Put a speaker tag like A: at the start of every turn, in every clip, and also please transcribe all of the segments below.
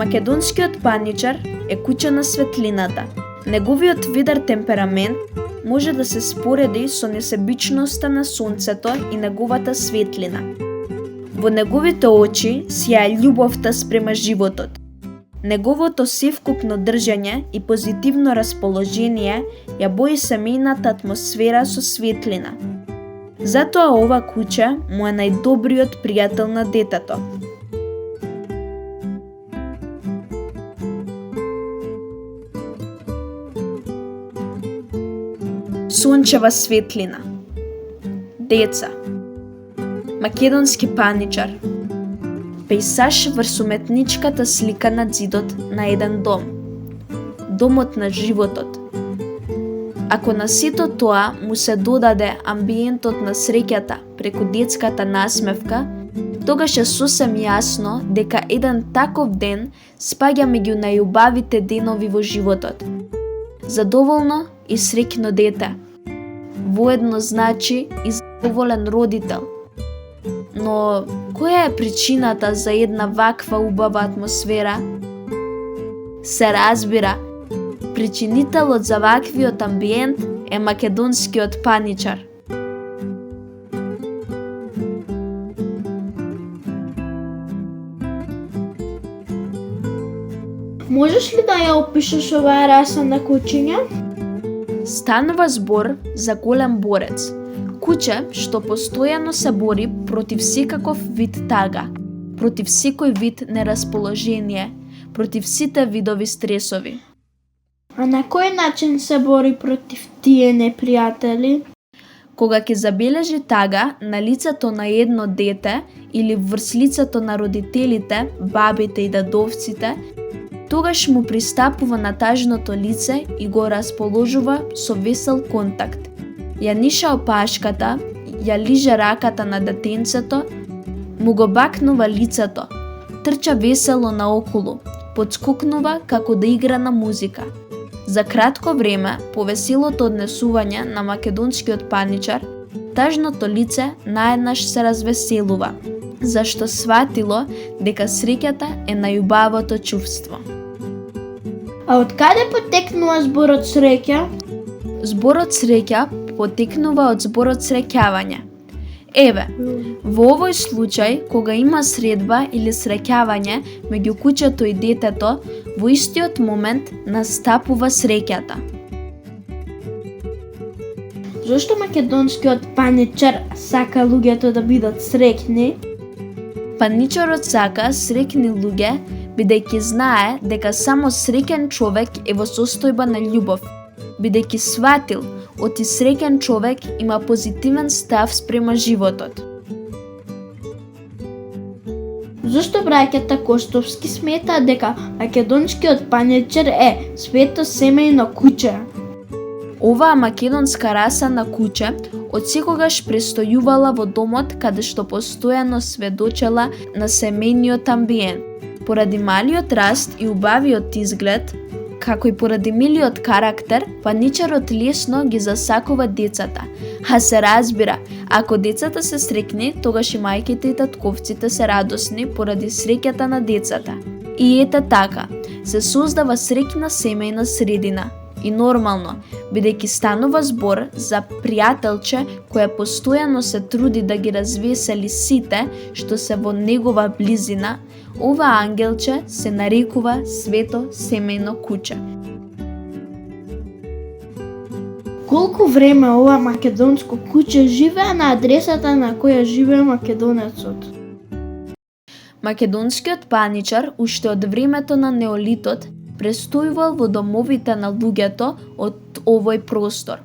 A: Македонскиот паничар е куќа на светлината. Неговиот видар темперамент може да се спореди со несебичноста на сонцето и неговата светлина. Во неговите очи сјае љубовта спрема животот. Неговото севкупно држање и позитивно расположение ја бои семејната атмосфера со светлина. Затоа ова куќа му е најдобриот пријател на детето. Сончева светлина. Деца. Македонски паничар. Пејсаж врз уметничката слика на ѕидот на еден дом. Домот на животот. Ако на сето тоа му се додаде амбиентот на среќата преку детската насмевка, тогаш е сосем јасно дека еден таков ден спаѓа меѓу најубавите денови во животот. Задоволно и среќно дете. Воедно значи и задоволен родител. Но која е причината за една ваква убава атмосфера? Се разбира, причинителот за ваквиот амбиент е македонскиот паничар.
B: Можеш ли да ја опишеш оваа раса на кучиња?
A: Станува збор за голем борец, куче што постојано се бори против секаков вид тага, против секој вид нерасположение, против сите видови стресови.
B: А на кој начин се бори против тие непријатели?
A: Кога ќе забележи тага на лицето на едно дете или врз лицето на родителите, бабите и дадовците, тогаш му пристапува на тажното лице и го расположува со весел контакт. Ја ниша опашката, ја лиже раката на детенцето, му го бакнува лицето, трча весело наоколу, подскокнува како да игра на музика. За кратко време, по веселото однесување на македонскиот паничар, тажното лице наеднаш се развеселува, зашто сватило дека среќата е најубавото чувство.
B: А од каде потекнува зборот среќа?
A: Зборот среќа потекнува од зборот среќавање. Еве, во овој случај, кога има средба или среќавање меѓу куќето и детето, во истиот момент настапува среќата.
B: Зошто македонскиот паничар сака луѓето да бидат среќни?
A: Паничарот сака среќни луѓе, бидејќи знае дека само среќен човек е во состојба на љубов, бидејќи сватил оти среќен човек има позитивен став спрема животот.
B: Зошто браќата Костовски сметаат дека македонскиот паничар е свето семејно куче?
A: Оваа македонска раса на куче одсекогаш престојувала во домот каде што постојано сведочела на семејниот амбиент. Поради малиот раст и убавиот изглед, како и поради милиот карактер, паничарот лесно ги засакува децата. А се разбира, ако децата се среќни, тогаш и мајките и татковците се радосни поради среќата на децата. И ете така, се создава среќна семејна средина. И нормално, бидејќи станува збор за пријателче која постојано се труди да ги развесели сите што се во негова близина, ова ангелче се нарекува свето семејно куче.
B: Колку време ова македонско куче живее на адресата на која живее македонецот?
A: Македонскиот паничар уште од времето на неолитот престојувал во домовите на луѓето од овој простор.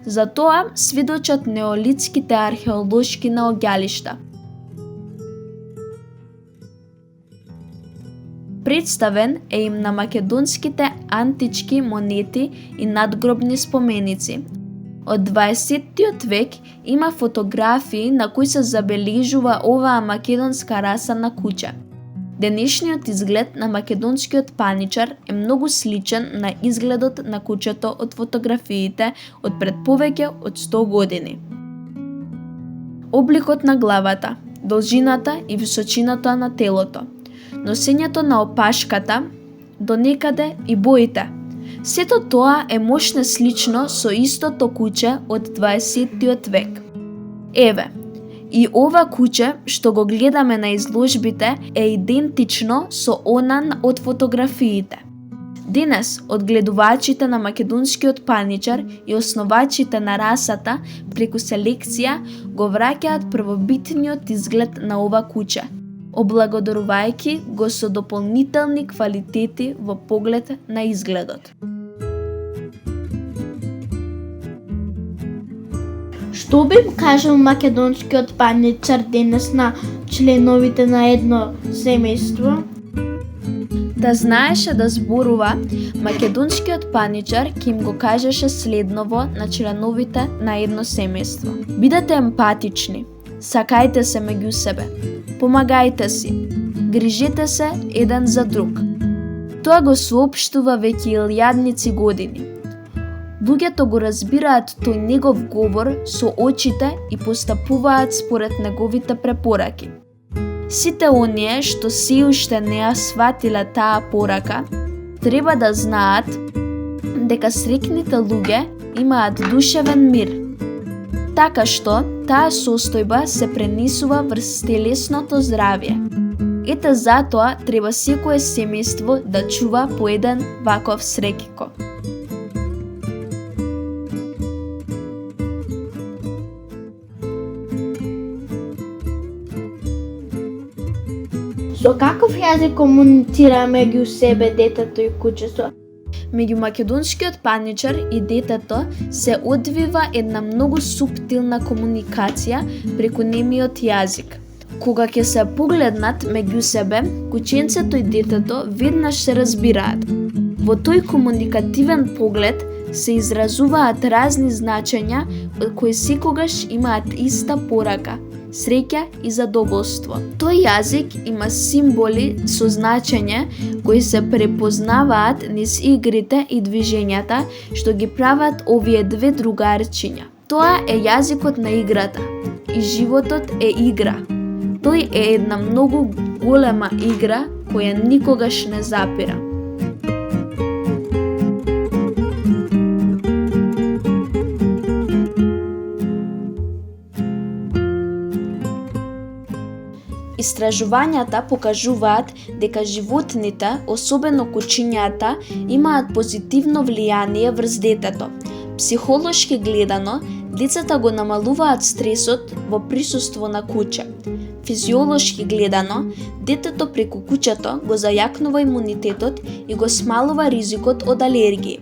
A: За тоа сведочат неолитските археолошки наоѓалишта. Представен е им на македонските антички монети и надгробни споменици. Од 20-тиот век има фотографии на кои се забележува оваа македонска раса на куче. Денешниот изглед на македонскиот паничар е многу сличен на изгледот на кучето од фотографиите од пред повеќе од 100 години. Обликот на главата, должината и височината на телото. носењето на опашката, до некаде и боите. Сето тоа е мошне слично со истото куќе од 20 век. Еве, и ова куќе што го гледаме на изложбите е идентично со онан од фотографиите. Денес, одгледувачите на македонскиот паничар и основачите на расата преку селекција го враќаат првобитниот изглед на ова куќе, облагодарувајќи го со дополнителни квалитети во поглед на изгледот.
B: Што би кажал македонскиот паничар денес на членовите на едно семејство?
A: Да знаеше да зборува, македонскиот паничар ќе им го кажеше следново на членовите на едно семејство. Бидете емпатични, сакајте се меѓу себе, помагајте си, грижете се еден за друг. Тоа го соопштува веќе илјадници години. Луѓето го разбираат тој негов говор со очите и постапуваат според неговите препораки. Сите оние што се уште не ја сватиле таа порака, треба да знаат дека среќните луѓе имаат душевен мир. Така што таа состојба се пренесува врз телесното здравје. Ете затоа треба секое семејство да чува по еден ваков среќко.
B: Со каков јазик комуницира меѓу себе детето и куќето?
A: Меѓу македонскиот паничар и детето се одвива една многу суптилна комуникација преку немиот јазик. Кога ќе се погледнат меѓу себе, кученцето и детето веднаш се разбираат. Во тој комуникативен поглед се изразуваат разни значења кои секогаш имаат иста порака – среќа и задоволство. Тој јазик има символи со значење кои се препознаваат низ игрите и движењата што ги прават овие две другарчиња. Тоа е јазикот на играта и животот е игра. Тој е една многу голема игра која никогаш не запира. Истражувањата покажуваат дека животните, особено кучињата, имаат позитивно влијание врз детето. Психолошки гледано, децата го намалуваат стресот во присуство на куче. Физиолошки гледано, детето преку кучето го зајакнува имунитетот и го смалува ризикот од алергии.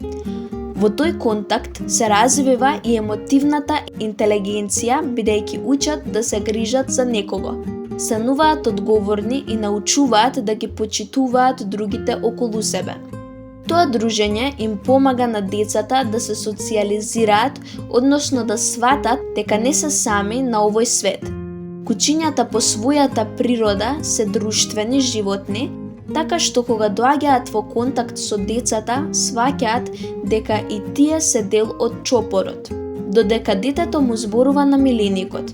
A: Во тој контакт се развива и емотивната интелигенција, бидејќи учат да се грижат за некого. Стануваат одговорни и научуваат да ги почитуваат другите околу себе. Тоа дружење им помага на децата да се социализираат, односно да сватат дека не се сами на овој свет. Кучињата по својата природа се друштвени животни, така што кога доаѓаат во контакт со децата, сваќаат дека и тие се дел од чопорот. Додека детето му зборува на миленикот,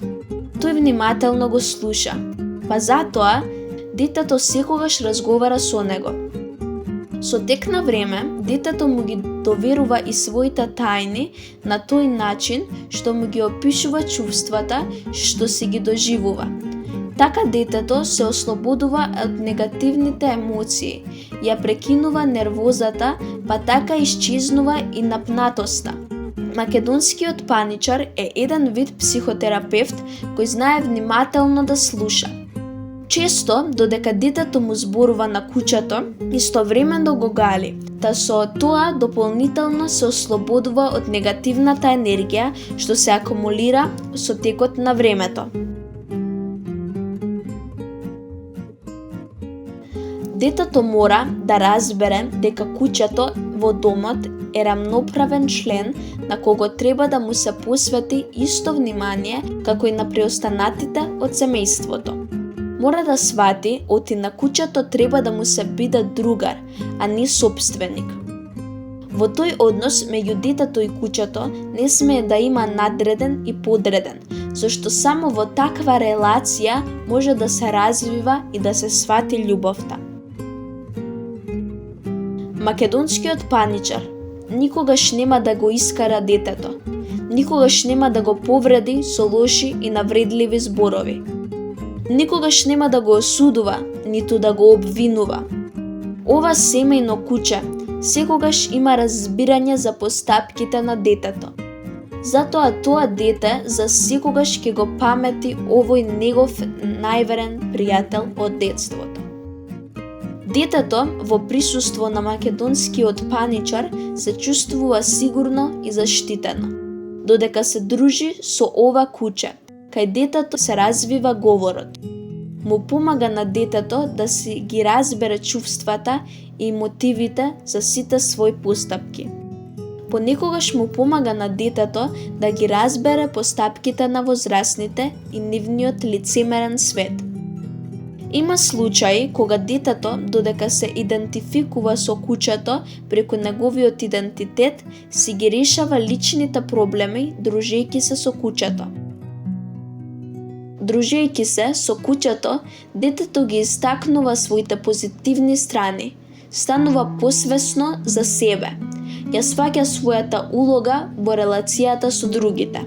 A: тој внимателно го слуша, па затоа детето секогаш разговара со него. Со тек на време, детето му ги доверува и своите тајни на тој начин што му ги опишува чувствата што си ги доживува. Така детето се ослободува од негативните емоции, ја прекинува нервозата, па така исчезнува и напнатоста. Македонскиот паничар е еден вид психотерапевт кој знае внимателно да слуша. Често, додека детето му зборува на кучето, истовремено го гали, та со тоа дополнително се ослободува од негативната енергија што се акумулира со текот на времето. Детето мора да разбере дека кучето во домот е рамноправен член на кого треба да му се посвети исто внимание како и на преостанатите од семејството. Мора да свати оти на кучето треба да му се биде другар, а не собственик. Во тој однос меѓу детето и кучето не смее да има надреден и подреден, зашто само во таква релација може да се развива и да се свати љубовта. Македонскиот паничар никогаш нема да го искара детето, никогаш нема да го повреди со лоши и навредливи зборови. Никогаш нема да го осудува, ниту да го обвинува. Ова семејно куче секогаш има разбирање за постапките на детето. Затоа тоа дете за секогаш ќе го памети овој негов најверен пријател од детството. Детето во присуство на македонскиот паничар се чувствува сигурно и заштитено, додека се дружи со ова куче, кај детето се развива говорот. Му помага на детето да си ги разбере чувствата и мотивите за сите своји постапки. Понекогаш му помага на детето да ги разбере постапките на возрастните и нивниот лицемерен свет. Има случаи кога детето, додека се идентификува со кучето преку неговиот идентитет, си ги решава личните проблеми дружејќи се со кучето. Дружејќи се со кучето, детето ги истакнува своите позитивни страни, станува посвесно за себе, ја сваќа својата улога во релацијата со другите.